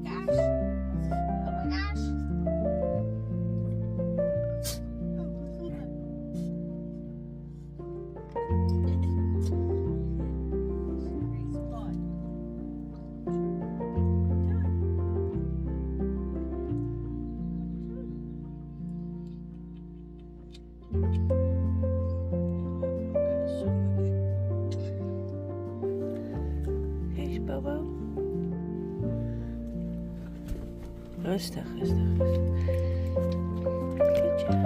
gosh. Oh my gosh. Hey, Bobo. Rustig, rustig, rustig. Good job.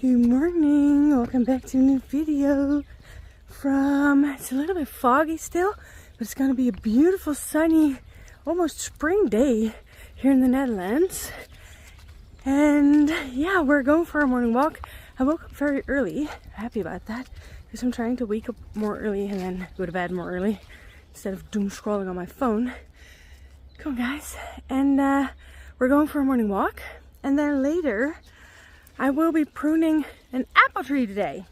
Good morning, welcome back to a new video it's a little bit foggy still, but it's gonna be a beautiful sunny, almost spring day here in the Netherlands. And yeah, we're going for a morning walk. I woke up very early, happy about that, because I'm trying to wake up more early and then go to bed more early instead of doom scrolling on my phone. Come on guys, and we're going for a morning walk, and then later I will be pruning an apple tree today.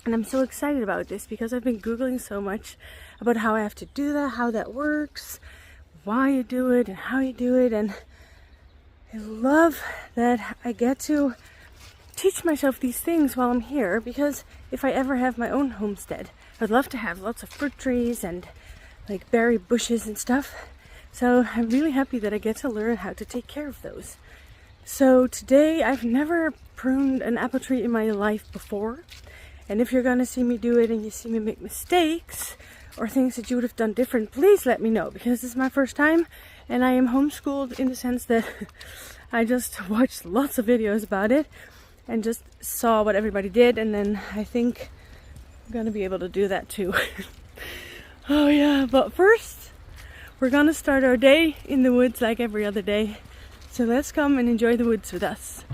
And I'm so excited about this because I've been Googling so much about how I have to do that, how that works, why you do it and how you do it. And I love that I get to teach myself these things while I'm here, because if I ever have my own homestead, I'd love to have lots of fruit trees and like berry bushes and stuff. So I'm really happy that I get to learn how to take care of those. So today, I've never pruned an apple tree in my life before, and if you're gonna see me do it and you see me make mistakes or things that you would have done different, please let me know, because this is my first time and I am homeschooled in the sense that I just watched lots of videos about it and just saw what everybody did, and then I think I'm gonna be able to do that too. Oh yeah, but first we're gonna start our day in the woods like every other day. So let's come and enjoy the woods with us.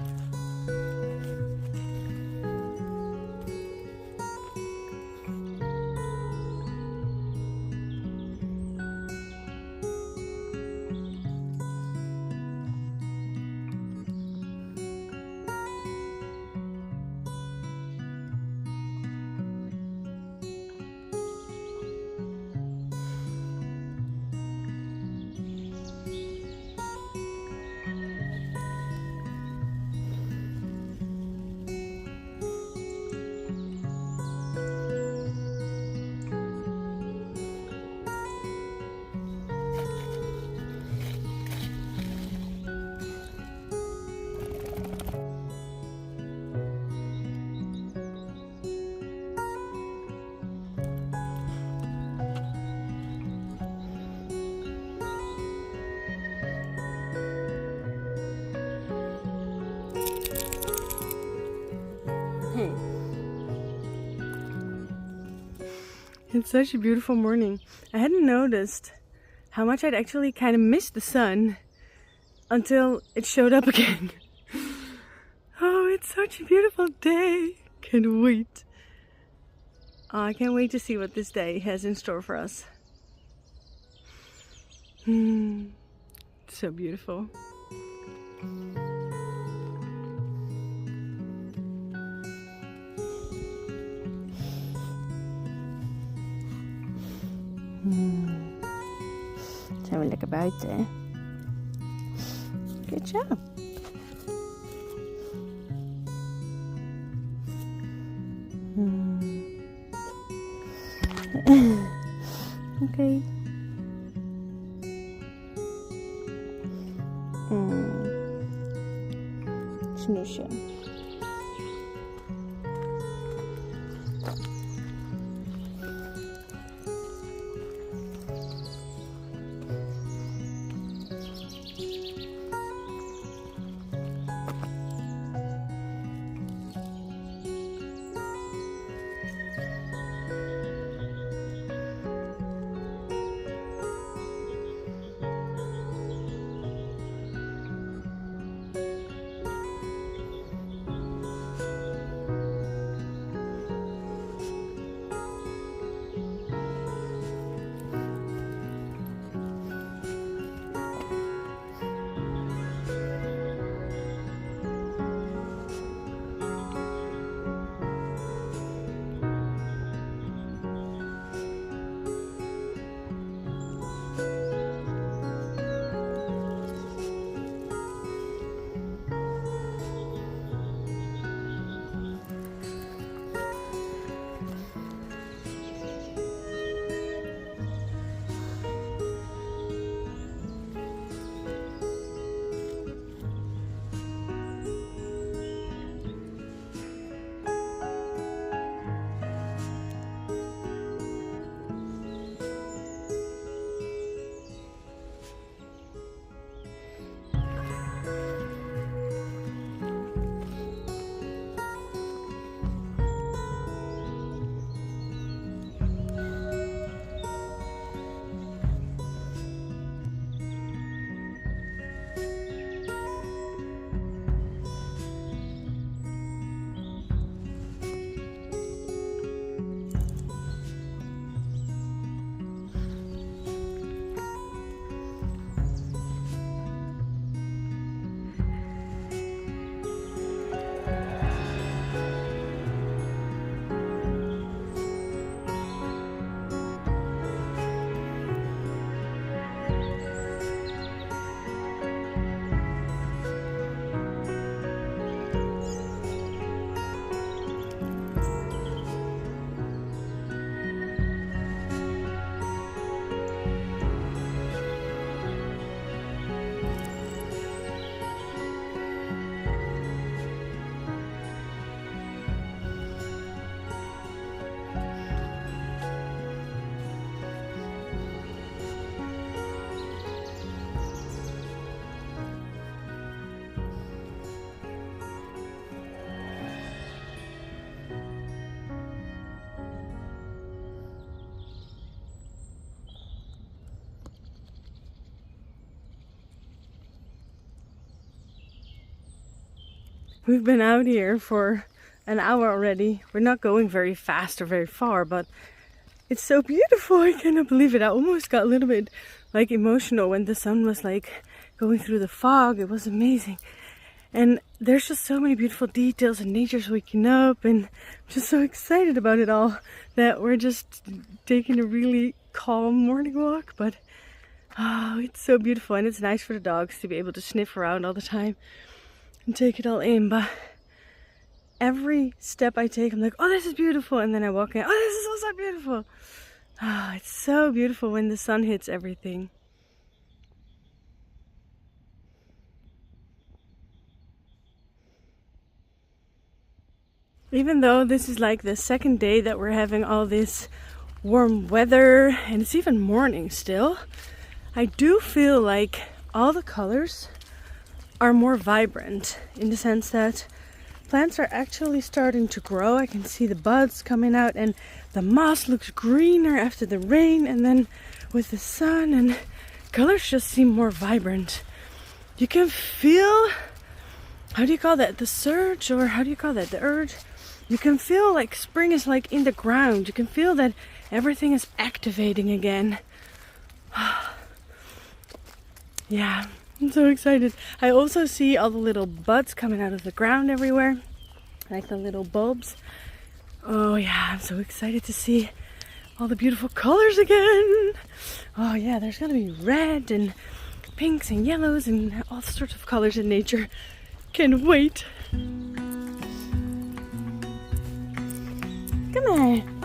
It's such a beautiful morning. I hadn't noticed how much I'd actually kind of missed the sun until it showed up again. Oh, it's such a beautiful day. Can't wait. Oh, I can't wait to see what this day has in store for us. So beautiful. lekker buiten, hè? Good job. Oké. Snoesje. We've been out here for an hour already. We're not going very fast or very far, but it's so beautiful. I cannot believe it. I almost got a little bit like emotional when the sun was like going through the fog. It was amazing. And there's just so many beautiful details, and nature's waking up, and I'm just so excited about it all that we're just taking a really calm morning walk. But oh, it's so beautiful, and it's nice for the dogs to be able to sniff around all the time and take it all in. But every step I take, I'm like, oh, this is beautiful, and then I walk in, oh, this is also beautiful. Ah, it's so beautiful when the sun hits everything. Even though this is like the second day that we're having all this warm weather, and it's even morning still, I do feel like all the colors are more vibrant, in the sense that plants are actually starting to grow. I can see the buds coming out, and the moss looks greener after the rain, and then with the sun, and colors just seem more vibrant. You can feel, how do you call that, the surge, or how do you call that, the urge? You can feel like spring is like in the ground. You can feel that everything is activating again. Yeah, I'm so excited. I also see all the little buds coming out of the ground everywhere, like the little bulbs. Oh yeah, I'm so excited to see all the beautiful colors again. Oh yeah, there's gonna be red and pinks and yellows and all sorts of colors in nature. Can't wait. Come on.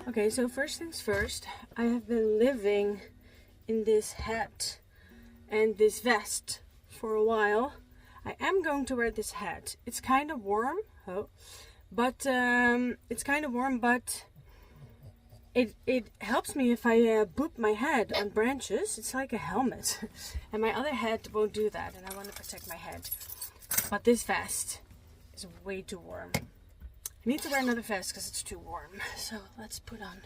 Okay, so first things first, I have been living in this hat and this vest for a while. I am going to wear this hat. It's kind of warm, but it helps me if I boop my head on branches. It's like a helmet. And my other hat won't do that, and I want to protect my head. But this vest is way too warm. I need to wear another vest because it's too warm. So let's put on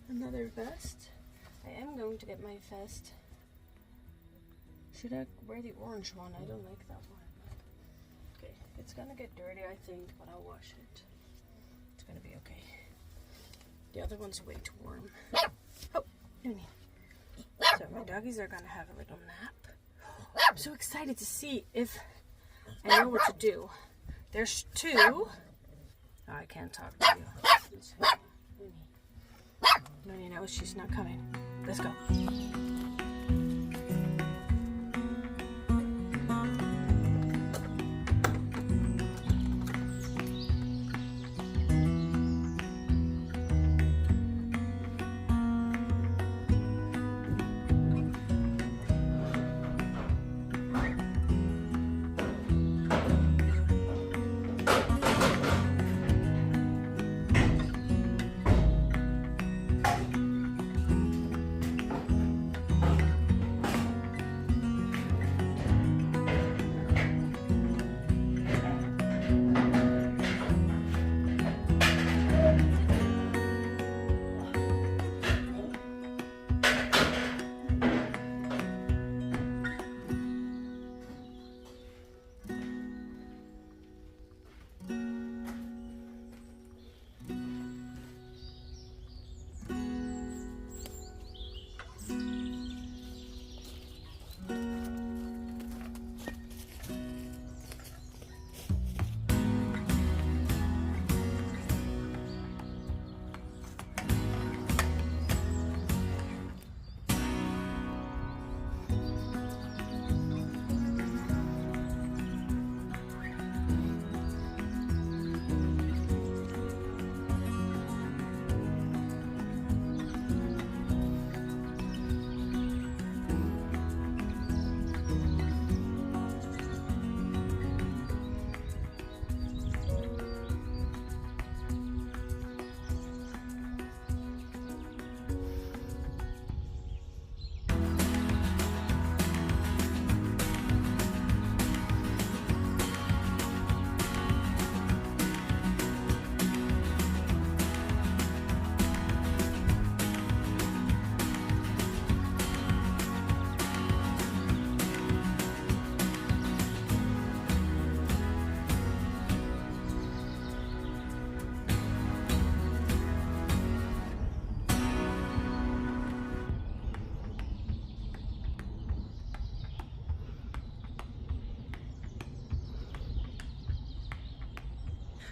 another vest. I am going to get my vest. Should I wear the orange one? I don't like that one. Okay, it's gonna get dirty, I think, but I'll wash it. It's gonna be okay. The other one's way too warm. Oh, no need. So my doggies are gonna have a little nap. I'm so excited to see if I know what to do. There's two. Oh, I can't talk to you. Noni knows she's not coming. Let's go.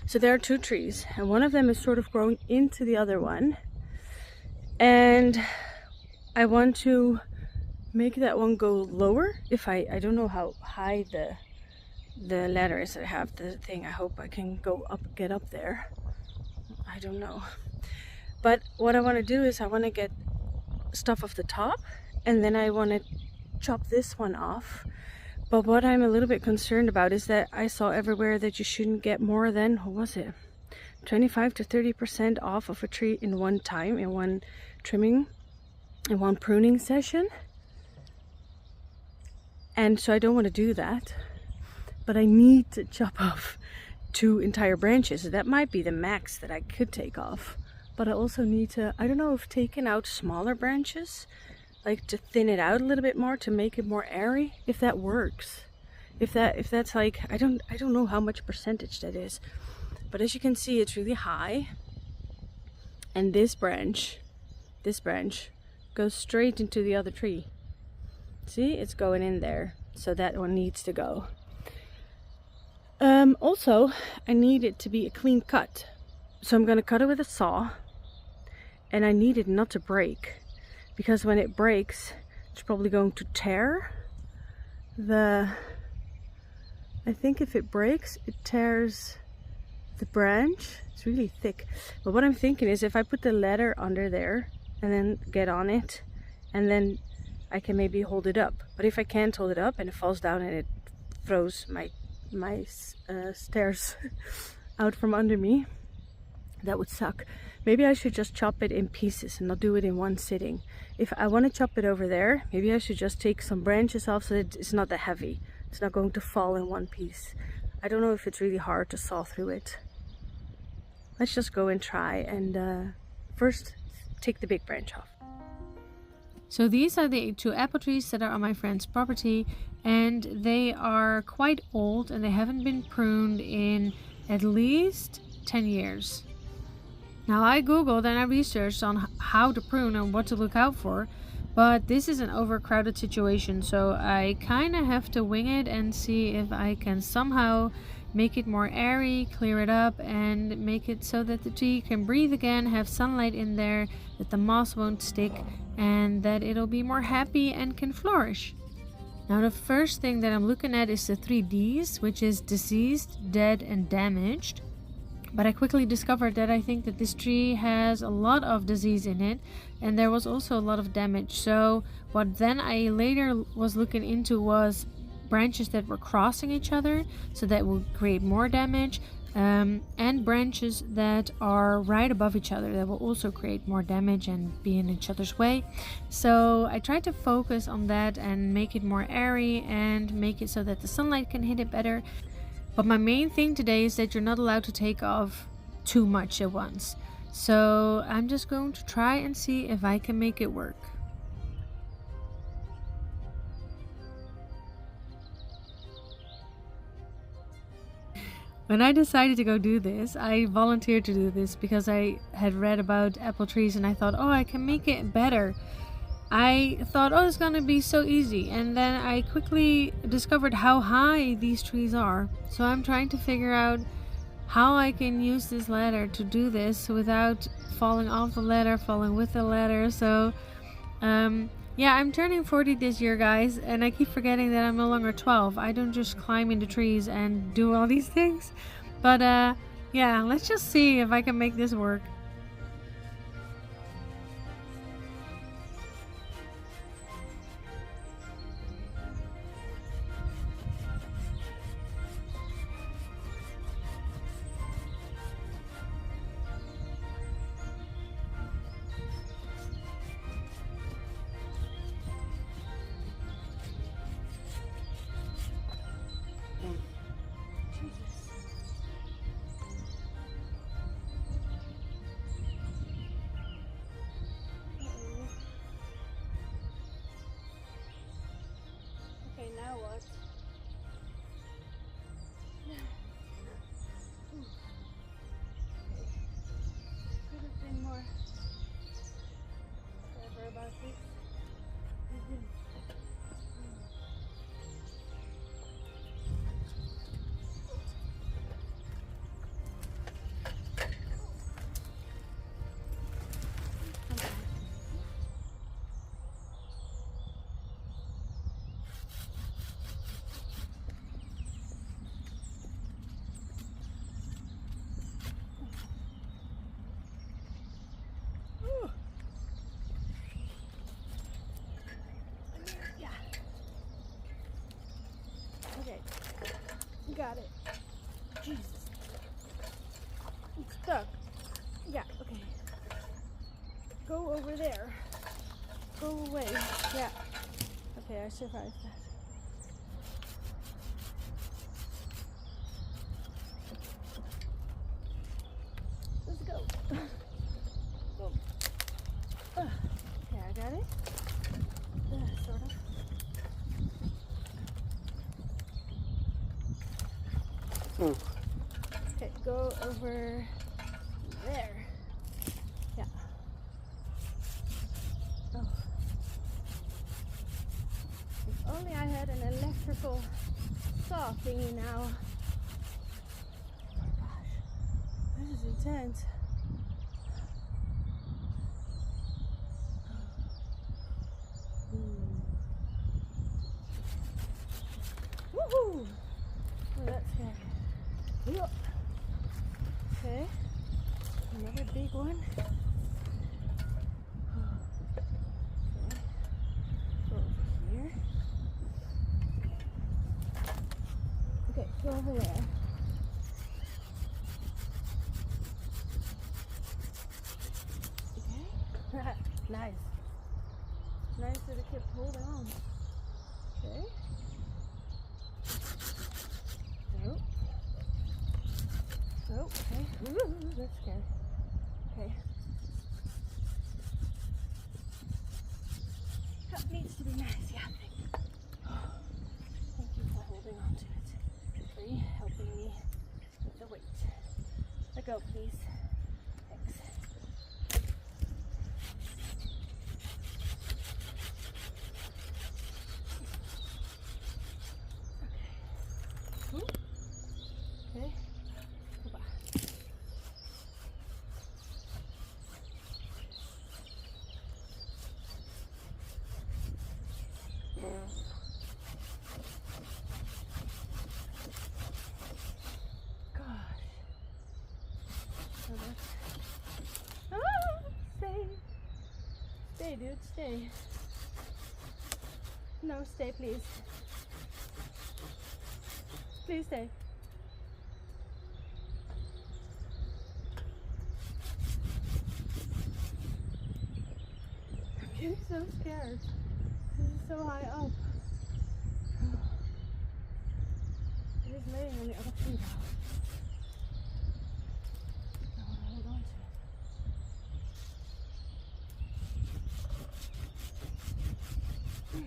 So there are two trees, and one of them is sort of growing into the other one. And I want to make that one go lower. If I don't know how high the ladder is that I have, the thing. I hope I can get up there. I don't know. But what I want to do is I want to get stuff off the top, and then I want to chop this one off. But what I'm a little bit concerned about is that I saw everywhere that you shouldn't get more than, what was it? 25 to 30% off of a tree in one time, in one trimming, in one pruning session. And so I don't want to do that, but I need to chop off 2 entire branches. That might be the max that I could take off, but I also need to, I don't know if taking out smaller branches, like to thin it out a little bit more to make it more airy, if that works. If that's like, I don't know how much percentage that is, but as you can see, it's really high. And this branch goes straight into the other tree. See, it's going in there, so that one needs to go. Also, I need it to be a clean cut, so I'm gonna cut it with a saw, and I need it not to break, because when it breaks, it's probably going to tear the, I think if it breaks, it tears the branch. It's really thick. But what I'm thinking is if I put the ladder under there and then get on it, and then I can maybe hold it up. But if I can't hold it up and it falls down and it throws my stairs out from under me, that would suck. Maybe I should just chop it in pieces and not do it in one sitting. If I want to chop it over there, maybe I should just take some branches off so that it's not that heavy. It's not going to fall in one piece. I don't know if it's really hard to saw through it. Let's just go and try, and first take the big branch off. So these are the 2 apple trees that are on my friend's property, and they are quite old and they haven't been pruned in at least 10 years. Now I googled and I researched on how to prune and what to look out for, but this is an overcrowded situation, so I kind of have to wing it and see if I can somehow make it more airy, clear it up, and make it so that the tree can breathe again, have sunlight in there, that the moss won't stick, and that it'll be more happy and can flourish. Now the first thing that I'm looking at is the 3 Ds, which is diseased, dead, and damaged. But I quickly discovered that I think that this tree has a lot of disease in it, and there was also a lot of damage. So what then I later was looking into was branches that were crossing each other, so that will create more damage, and branches that are right above each other that will also create more damage and be in each other's way. So I tried to focus on that and make it more airy and make it so that the sunlight can hit it better. But my main thing today is that you're not allowed to take off too much at once. So I'm just going to try and see if I can make it work. When I decided to go do this, I volunteered to do this because I had read about apple trees and I thought, oh, I can make it better. I thought, oh, it's gonna be so easy, and then I quickly discovered how high these trees are. So I'm trying to figure out how I can use this ladder to do this without falling off the ladder, falling with the ladder. So yeah, I'm turning 40 this year, guys, and I keep forgetting that I'm no longer 12. I don't just climb into trees and do all these things. But yeah, let's just see if I can make this work. Okay, now what? Could have been more clever about this. Okay, got it. Jesus. It's stuck. Yeah, okay. Go over there. Go away. Yeah. Okay, I survived that. Let's go. Boom. Okay, I got it. Sort of. Okay, go over there. Yeah. Oh. If only I had an electrical saw thingy now. Oh my gosh. This is intense. Woohoo! Oh, that's scary. Yup. Okay. Another big one. Okay. Go over here. Okay, go over there. Okay. Nice. Nice that it kept holding on. Okay. Nope. Oh, okay. Ooh, that's scary. Okay. That needs to be nice, yeah. Thank you for holding on to it. For helping me with the weight. Let go, please. Thanks. Okay. Ooh. Okay. Goodbye. Gosh. So that's... Ah! Stay. Stay, dude. Stay. No, stay, please. Please stay. I'm getting so scared. This is so high up. It is laying on the other tree now. I want to hold on to it.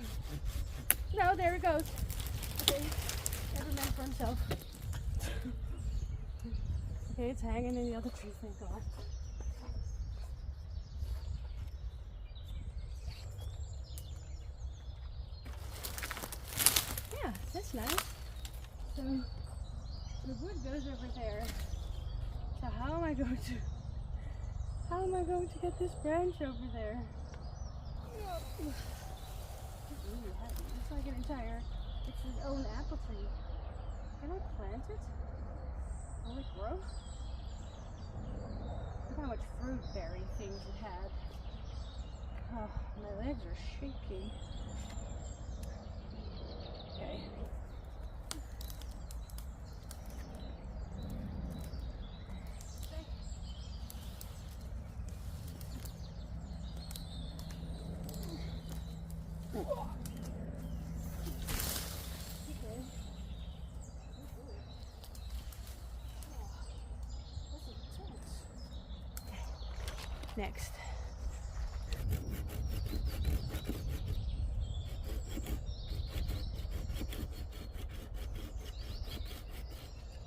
No, there it goes. Okay, never meant for himself. Okay, it's hanging in the other tree, thank God. Yeah, that's nice. So the wood goes over there. So how am I going to get this branch over there? It's really heavy. It's like an entire, it's his own apple tree. Can I plant it? Will it grow? Look how much fruit berry things it had. Oh, my legs are shaking. Okay. Next.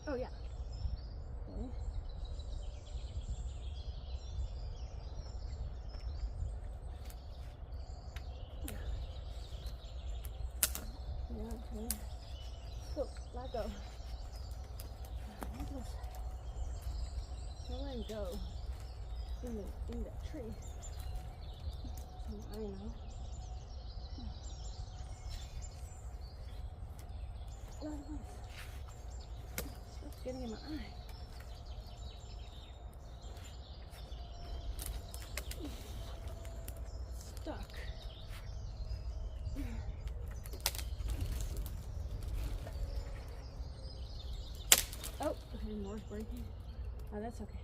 Oh yeah. Okay. Yeah, okay. Go, let go. Don't let go. In that tree. I know. Stuff's getting in my eye. Stuck. Oh, okay, more's breaking. Oh, that's okay.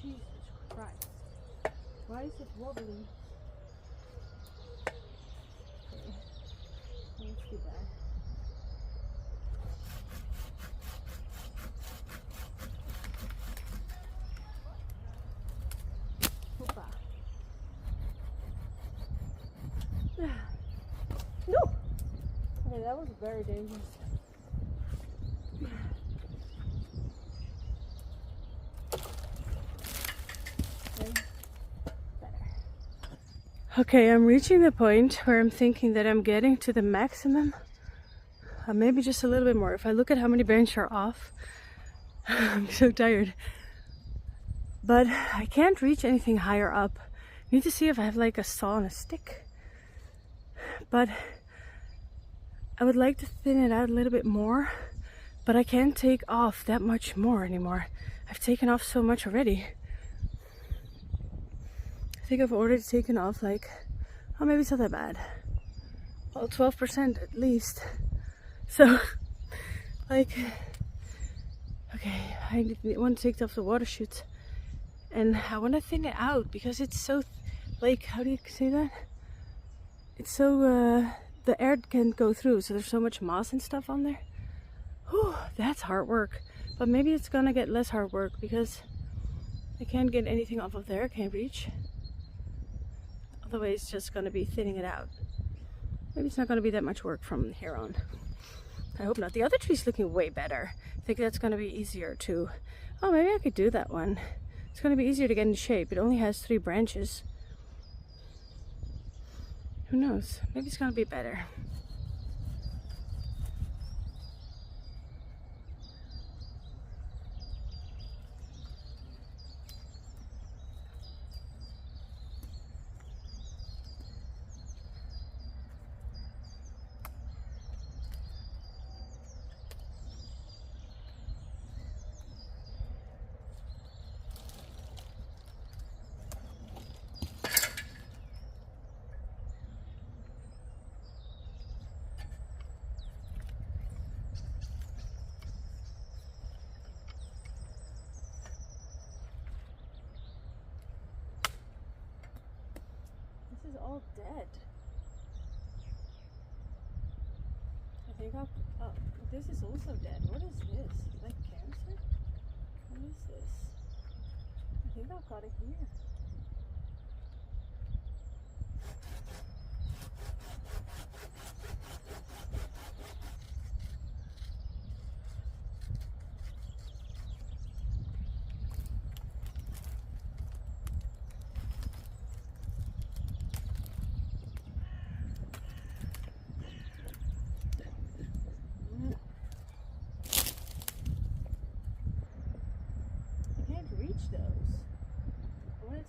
Jesus Christ. Why is it wobbling? Okay. Let's do that. Hoppa. No! Okay, that was very dangerous. Okay, I'm reaching the point where I'm thinking that I'm getting to the maximum. Maybe just a little bit more. If I look at how many branches are off, I'm so tired. But I can't reach anything higher up. Need to see if I have like a saw and a stick. But I would like to thin it out a little bit more. But I can't take off that much more anymore. I've taken off so much already. I think I've already taken off like, oh, maybe it's not that bad. Well, 12% at least. So, like, okay, I want to take off the water chute. And I want to thin it out because it's so, like, how do you say that? It's so, the air can't go through. So there's so much moss and stuff on there. Whew, that's hard work. But maybe it's gonna get less hard work because I can't get anything off of there. I can't reach. Otherwise, it's just gonna be thinning it out. Maybe it's not gonna be that much work from here on. I hope not. The other tree's looking way better. I think that's gonna be easier to. Oh, maybe I could do that one. It's gonna be easier to get in shape. It only has 3 branches. Who knows? Maybe it's gonna be better. This is all dead. I think I'll. Oh, this is also dead. What is this? Is that cancer? What is this? I think I've got it here.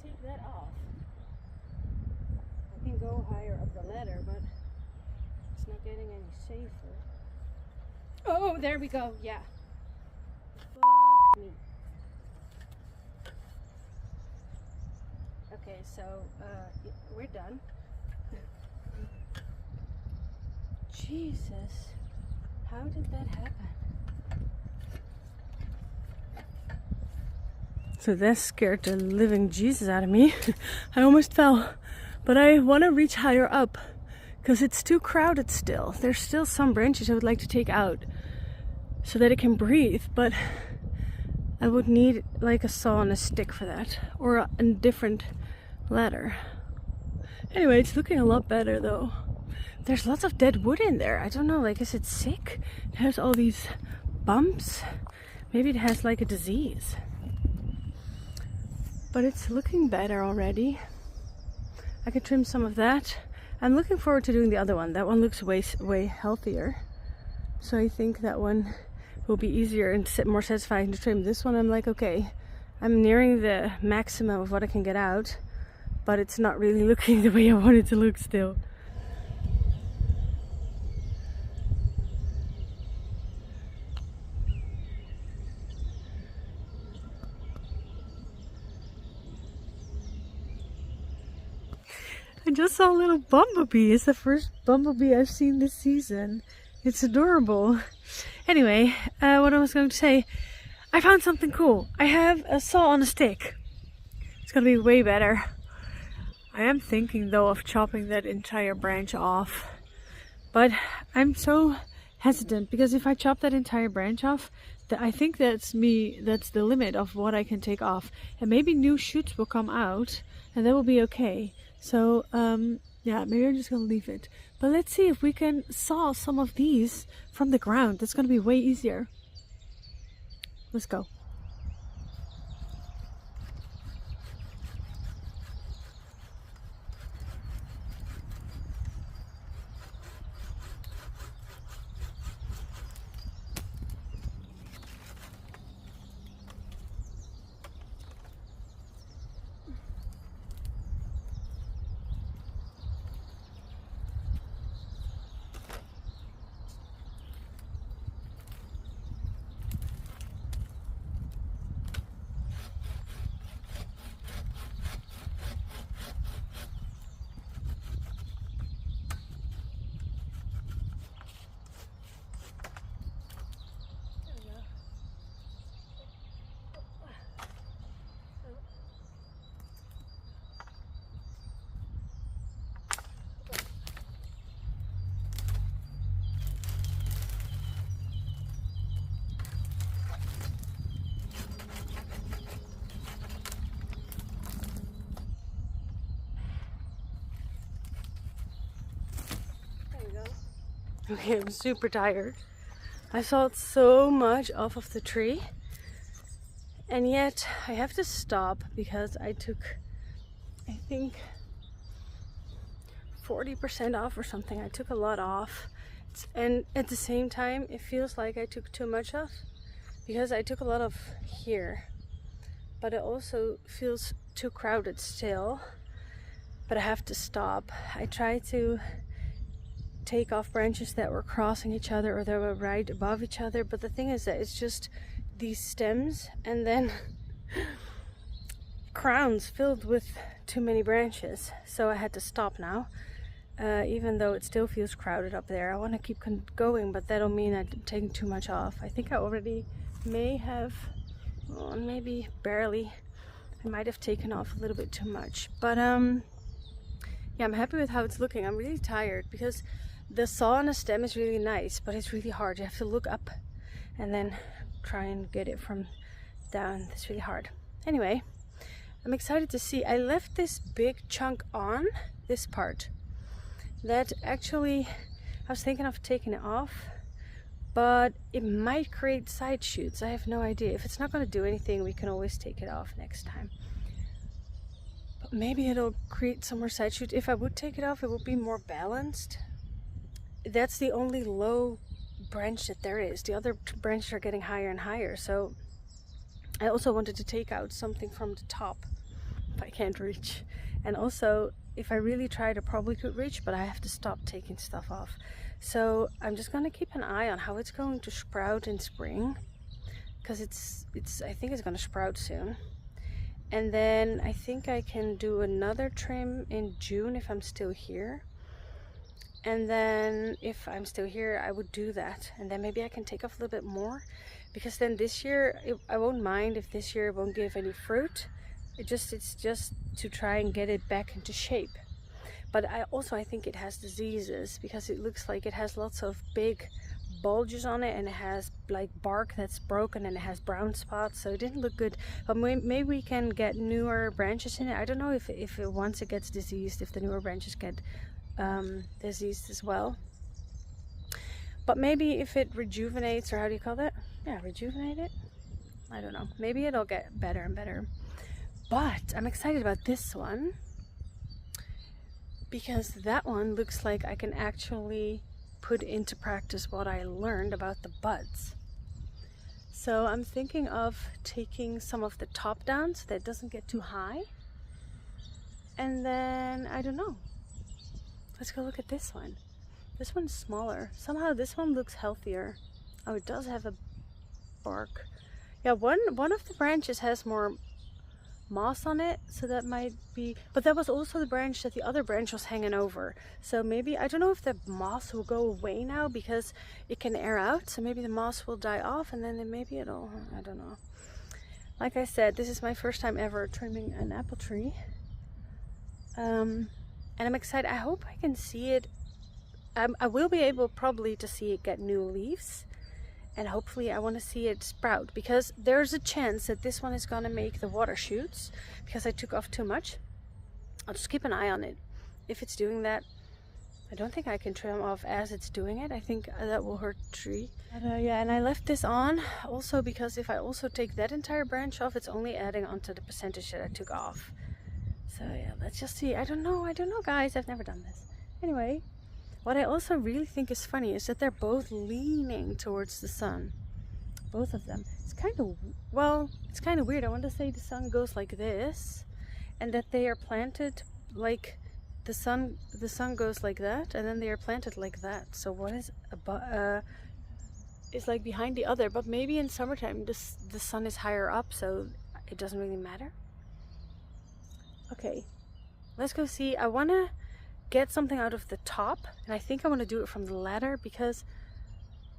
Take that off. I can go higher up the ladder, but it's not getting any safer. Oh, there we go. Yeah. Fuck me. Okay, so we're done. Jesus, how did that happen? So that scared the living Jesus out of me. I almost fell. But I want to reach higher up because it's too crowded still. There's still some branches I would like to take out so that it can breathe. But I would need like a saw and a stick for that. Or a different ladder. Anyway, it's looking a lot better though. There's lots of dead wood in there. I don't know, like, is it sick? It has all these bumps. Maybe it has like a disease. But it's looking better already. I can trim some of that. I'm looking forward to doing the other one. That one looks way healthier. So I think that one will be easier and more satisfying to trim. This one I'm like, okay, I'm nearing the maximum of what I can get out. But it's not really looking the way I want it to look still. I just saw a little bumblebee. It's the first bumblebee I've seen this season. It's adorable. Anyway, what I was going to say, I found something cool. I have a saw on a stick. It's gonna be way better. I am thinking though of chopping that entire branch off. But I'm so hesitant because if I chop that entire branch off, I think that's the limit of what I can take off. And maybe new shoots will come out and that will be okay. So yeah, maybe I'm just gonna leave it. But let's see if we can saw some of these from the ground. That's gonna be way easier. Let's go. Okay, I'm super tired. I sawed so much off of the tree, and yet I have to stop because I took, I think, 40% off or something. I took a lot off, and at the same time it feels like I took too much off because I took a lot of here, but it also feels too crowded still. But I have to stop. I try to take off branches that were crossing each other or that were right above each other, but the thing is that it's just these stems and then crowns filled with too many branches, so I had to stop now. Even though it still feels crowded up there, I want to keep going, but that'll mean I'm taking too much off. I think I already may have, well, maybe barely, I might have taken off a little bit too much, but yeah, I'm happy with how it's looking. I'm really tired because the saw on the stem is really nice, but it's really hard. You have to look up and then try and get it from down. It's really hard. Anyway, I'm excited to see. I left this big chunk on this part. That actually, I was thinking of taking it off, but it might create side shoots. I have no idea. If it's not going to do anything, we can always take it off next time. But maybe it'll create some more side shoots. If I would take it off, it would be more balanced. That's the only low branch that there is. The other branches are getting higher and higher. So I also wanted to take out something from the top if I can't reach. And also, if I really tried, I probably could reach, but I have to stop taking stuff off. So I'm just going to keep an eye on how it's going to sprout in spring, because I think it's going to sprout soon. And then I think I can do another trim in June if I'm still here. And then if I'm still here, I would do that. And then maybe I can take off a little bit more, because then this year, I won't mind if this year it won't give any fruit. It's just to try and get it back into shape. But I think it has diseases, because it looks like it has lots of big bulges on it, and it has like bark that's broken, and it has brown spots, so it didn't look good. But maybe we can get newer branches in it. I don't know if once it gets diseased, if the newer branches get diseased as well. But maybe if it rejuvenates, or how do you call that? Yeah, rejuvenate it? I don't know. Maybe it'll get better and better. But I'm excited about this one, because that one looks like I can actually put into practice what I learned about the buds. So I'm thinking of taking some of the top down so that it doesn't get too high. And then, I don't know. Let's go look at this one. This one's smaller. Somehow this one looks healthier. Oh, it does have a bark. Yeah, one of the branches has more moss on it, so that might be, but that was also the branch that the other branch was hanging over. So maybe, I don't know if the moss will go away now because it can air out, so maybe the moss will die off and then maybe it'll, I don't know. Like I said, this is my first time ever trimming an apple tree. And I'm excited. I hope I can see it. I will be able probably to see it get new leaves. And hopefully I want to see it sprout, because there's a chance that this one is going to make the water shoots because I took off too much. I'll just keep an eye on it. If it's doing that, I don't think I can trim off as it's doing it. I think that will hurt the tree. But, yeah, and I left this on also because if I also take that entire branch off, it's only adding onto the percentage that I took off. So yeah, let's just see. I don't know guys, I've never done this. Anyway, what I also really think is funny is that they're both leaning towards the sun. Both of them. It's kind of, well, it's kind of weird. I want to say the sun goes like this, and that they are planted like the sun goes like that, and then they are planted like that. So one is is like behind the other, but maybe in summertime the sun is higher up, so it doesn't really matter. Okay, let's go see. I want to get something out of the top, and I think I want to do it from the ladder because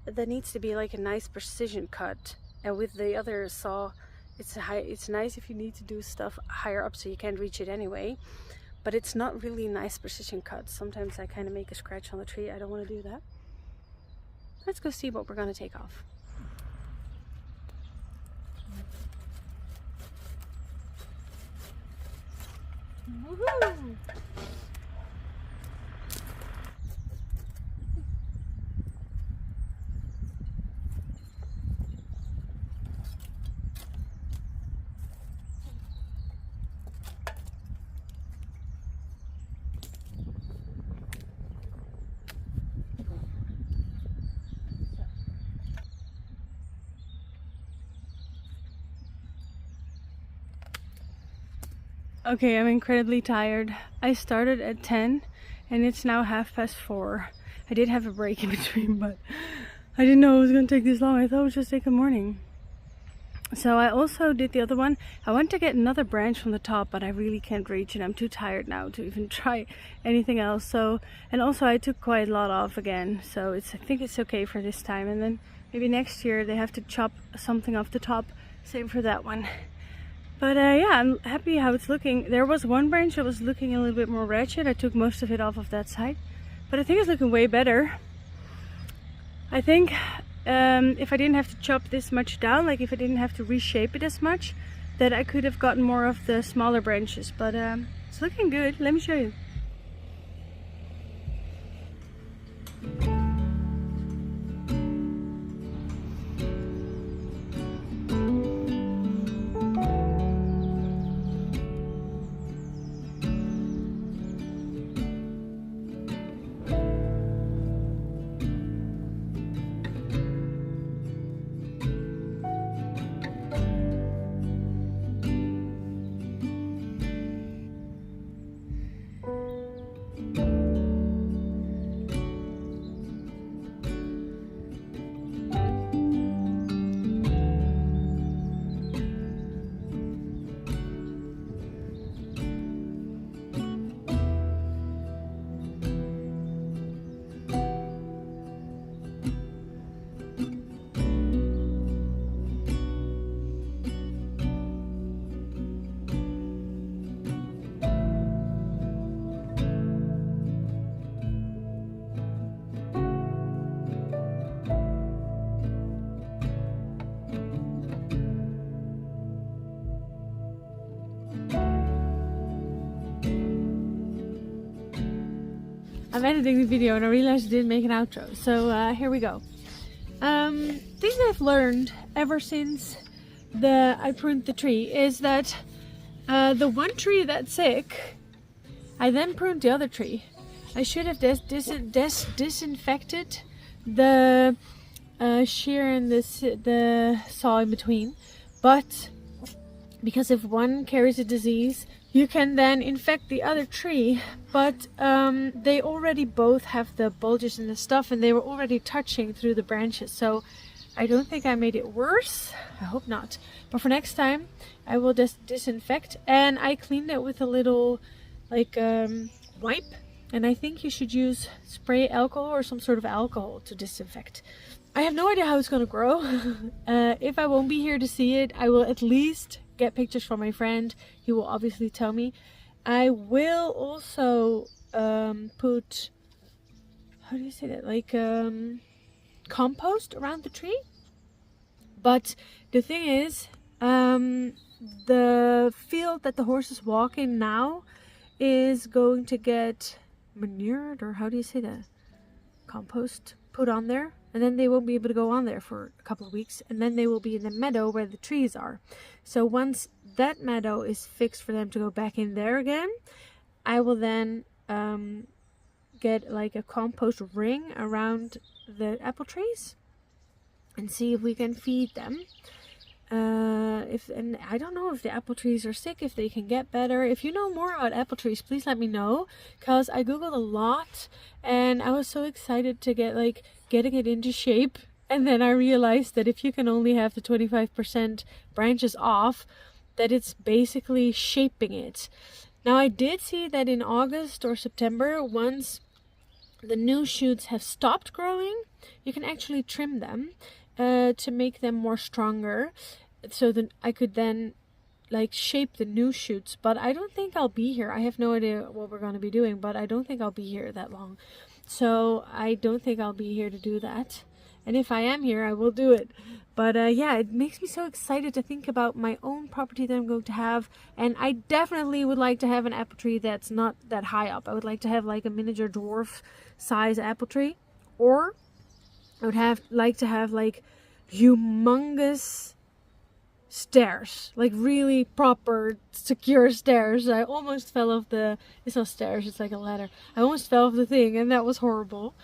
there needs to be like a nice precision cut, and with the other saw it's nice if you need to do stuff higher up so you can't reach it anyway, but it's not really nice precision cuts. Sometimes I kind of make a scratch on the tree. I don't want to do that. Let's go see what we're going to take off. Woohoo! Okay, I'm incredibly tired. I started at 10 and it's now 4:30. I did have a break in between, but I didn't know it was going to take this long. I thought it would just take a morning. So I also did the other one. I want to get another branch from the top, but I really can't reach it. I'm too tired now to even try anything else. So, and also I took quite a lot off again, so I think it's okay for this time. And then maybe next year they have to chop something off the top. Same for that one. But yeah, I'm happy how it's looking. There was one branch that was looking a little bit more ratchet. I took most of it off of that side, but I think it's looking way better. I think if I didn't have to chop this much down, like if I didn't have to reshape it as much, that I could have gotten more of the smaller branches. But it's looking good. Let me show you. I'm editing the video and I realized I didn't make an outro, so here we go. Things I've learned ever since I pruned the tree is that the one tree that's sick, I then pruned the other tree. I should have disinfected the shear and the saw in between, but because if one carries a disease, you can then infect the other tree, but they already both have the bulges and the stuff, and they were already touching through the branches. So I don't think I made it worse. I hope not. But for next time, I will just disinfect. And I cleaned it with a little like wipe. And I think you should use spray alcohol or some sort of alcohol to disinfect. I have no idea how it's going to grow. If I won't be here to see it, I will at least get pictures from my friend. He will obviously tell me. I will also put, how do you say that? Like compost around the tree. But the thing is, the field that the horses walk in now is going to get manured, or how do you say that? Compost put on there, and then they won't be able to go on there for a couple of weeks, and then they will be in the meadow where the trees are. So once that meadow is fixed for them to go back in there again, I will then get like a compost ring around the apple trees and see if we can feed them. And I don't know if the apple trees are sick, if they can get better. If you know more about apple trees, please let me know, because I googled a lot and I was so excited to get like getting it into shape, and then I realized that if you can only have the 25% branches off, that it's basically shaping it. Now I did see that in August or September, once the new shoots have stopped growing, you can actually trim them to make them more stronger, so that I could then like shape the new shoots. But I don't think I'll be here. I have no idea what we're going to be doing, but I don't think I'll be here that long. So I don't think I'll be here to do that. And if I am here, I will do it. But yeah, it makes me so excited to think about my own property that I'm going to have. And I definitely would like to have an apple tree that's not that high up. I would like to have like a miniature dwarf size apple tree. Or I would like to have like humongous stairs, like really proper secure stairs. I almost fell off it's not stairs, it's like a ladder. I almost fell off the thing, and that was horrible.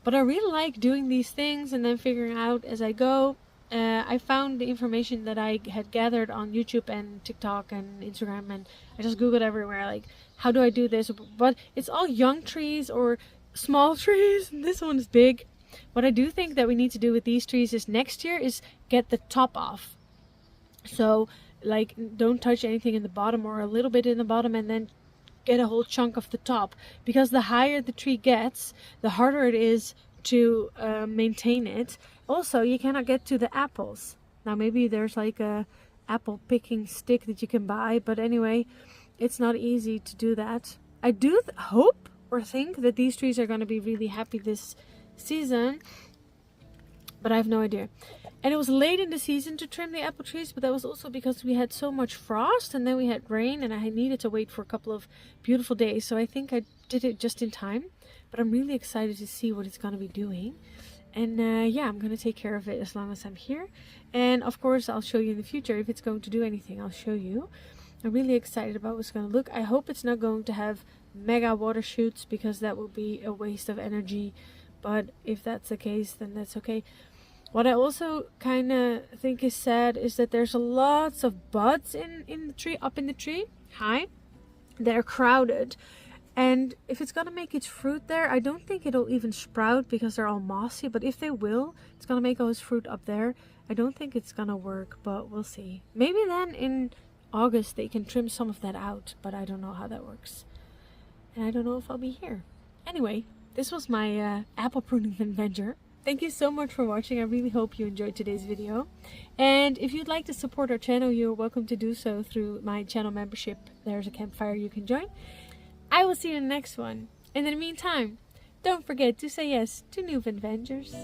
But I really like doing these things and then figuring out as I go. I found the information that I had gathered on YouTube and TikTok and Instagram, and I just googled everywhere like, how do I do this? But it's all young trees or small trees, and this one is big. What I do think that we need to do with these trees is next year is get the top off. So like don't touch anything in the bottom or a little bit in the bottom, and then get a whole chunk of the top, because the higher the tree gets, the harder it is to maintain it. Also, you cannot get to the apples. Now maybe there's like a apple picking stick that you can buy, but anyway, it's not easy to do that. I do hope or think that these trees are going to be really happy this season, but I have no idea. And it was late in the season to trim the apple trees, but that was also because we had so much frost and then we had rain, and I needed to wait for a couple of beautiful days. So I think I did it just in time, but I'm really excited to see what it's going to be doing. And yeah, I'm going to take care of it as long as I'm here. And of course, I'll show you in the future. If it's going to do anything, I'll show you. I'm really excited about what's going to look. I hope it's not going to have mega water shoots, because that would be a waste of energy. But if that's the case, then that's okay. What I also kind of think is sad is that there's lots of buds in the tree, up in the tree, high. They're crowded. And if it's going to make its fruit there, I don't think it'll even sprout because they're all mossy. But if they will, it's going to make all its fruit up there. I don't think it's going to work, but we'll see. Maybe then in August they can trim some of that out, but I don't know how that works. And I don't know if I'll be here. Anyway, this was my apple pruning adventure. Thank you so much for watching. I really hope you enjoyed today's video. And if you'd like to support our channel, you're welcome to do so through my channel membership. There's a campfire you can join. I will see you in the next one. And in the meantime, don't forget to say yes to Newvanventures.